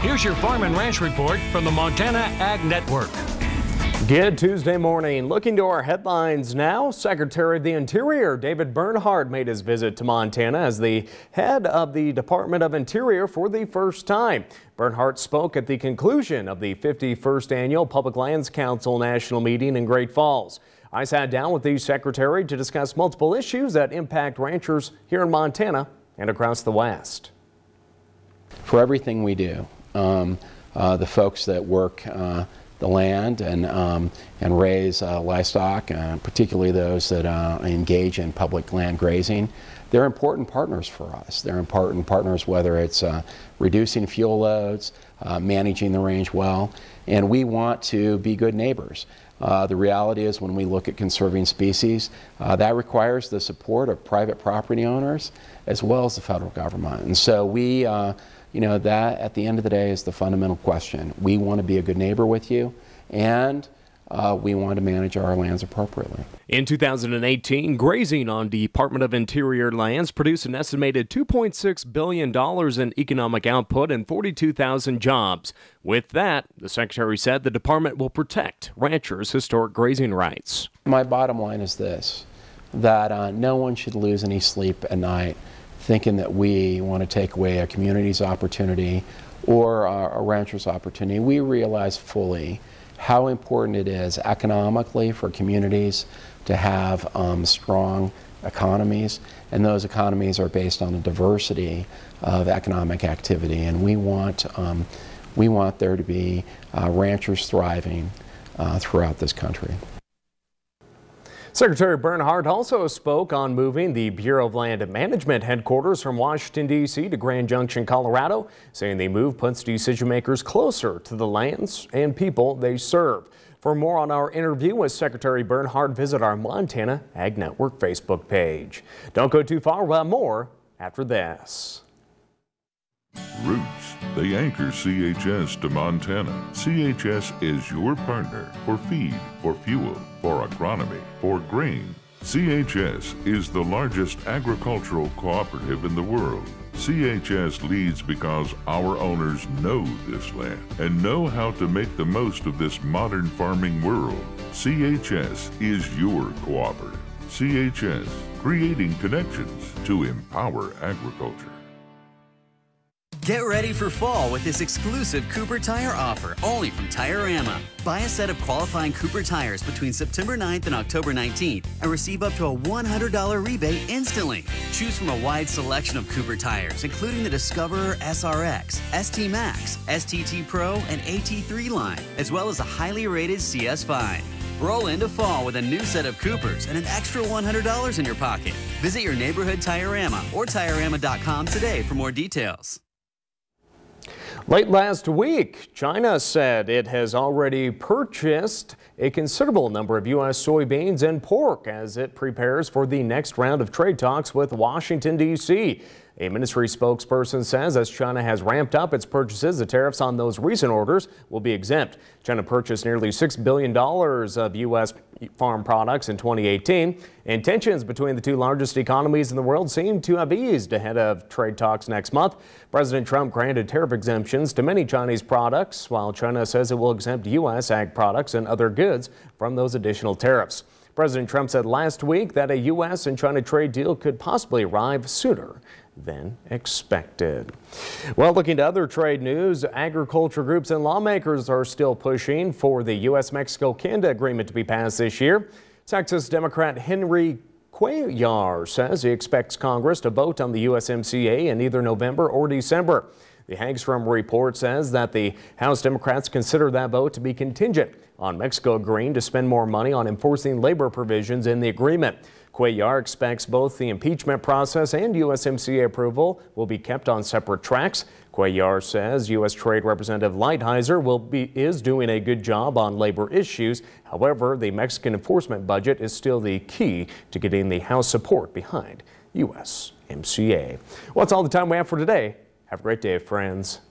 Here's your Farm and Ranch report from the Montana Ag Network. Good Tuesday morning. Looking to our headlines now, Secretary of the Interior David Bernhardt made his visit to Montana as the head of the Department of Interior for the first time. Bernhardt spoke at the conclusion of the 51st Annual Public Lands Council National Meeting in Great Falls. I sat down with the Secretary to discuss multiple issues that impact ranchers here in Montana and across the West. For everything we do, the folks that work the land and raise livestock, particularly those that engage in public land grazing, they're important partners for us. They're important partners whether it's reducing fuel loads, managing the range well, and we want to be good neighbors. The reality is when we look at conserving species, that requires the support of private property owners as well as the federal government. And so we you know, that at the end of the day is the fundamental question. We want to be a good neighbor with you, and we want to manage our lands appropriately. In 2018, grazing on Department of Interior lands produced an estimated $2.6 billion in economic output and 42,000 jobs. With that, the Secretary said the department will protect ranchers' historic grazing rights. My bottom line is this, that no one should lose any sleep at night thinking that we want to take away a community's opportunity or a rancher's opportunity. We realize fully how important it is economically for communities to have strong economies, and those economies are based on a diversity of economic activity, and we want there to be ranchers thriving throughout this country. Secretary Bernhardt also spoke on moving the Bureau of Land Management headquarters from Washington, D.C. to Grand Junction, Colorado, saying the move puts decision makers closer to the lands and people they serve. For more on our interview with Secretary Bernhardt, visit our Montana Ag Network Facebook page. Don't go too far, we'll have more after this. Roots, they anchor CHS to Montana. CHS is your partner for feed, for fuel, for agronomy, for grain. CHS is the largest agricultural cooperative in the world. CHS leads because our owners know this land and know how to make the most of this modern farming world. CHS is your cooperative. CHS, creating connections to empower agriculture. Get ready for fall with this exclusive Cooper Tire offer only from Tire-Rama. Buy a set of qualifying Cooper tires between September 9th and October 19th and receive up to a $100 rebate instantly. Choose from a wide selection of Cooper tires, including the Discoverer SRX, ST Max, STT Pro, and AT3 line, as well as a highly rated CS5. Roll into fall with a new set of Coopers and an extra $100 in your pocket. Visit your neighborhood Tire-Rama or TireRama.com today for more details. Late last week, China said it has already purchased a considerable number of U.S. soybeans and pork as it prepares for the next round of trade talks with Washington, D.C. A ministry spokesperson says as China has ramped up its purchases, the tariffs on those recent orders will be exempt. China purchased nearly $6 billion of U.S. farm products in 2018, and tensions between the two largest economies in the world seem to have eased ahead of trade talks next month. President Trump granted tariff exemptions to many Chinese products, while China says it will exempt U.S. ag products and other goods from those additional tariffs. President Trump said last week that a U.S. and China trade deal could possibly arrive sooner than expected. Well, looking to other trade news, agriculture groups and lawmakers are still pushing for the U.S.-Mexico-Canada agreement to be passed this year. Texas Democrat Henry Cuellar says he expects Congress to vote on the USMCA in either November or December. The Hagstrom report says that the House Democrats consider that vote to be contingent on Mexico agreeing to spend more money on enforcing labor provisions in the agreement. Cuellar expects both the impeachment process and USMCA approval will be kept on separate tracks. Cuellar says U.S. Trade Representative Lighthizer is doing a good job on labor issues. However, the Mexican enforcement budget is still the key to getting the House support behind USMCA. Well, that's all the time we have for today. Have a great day, friends.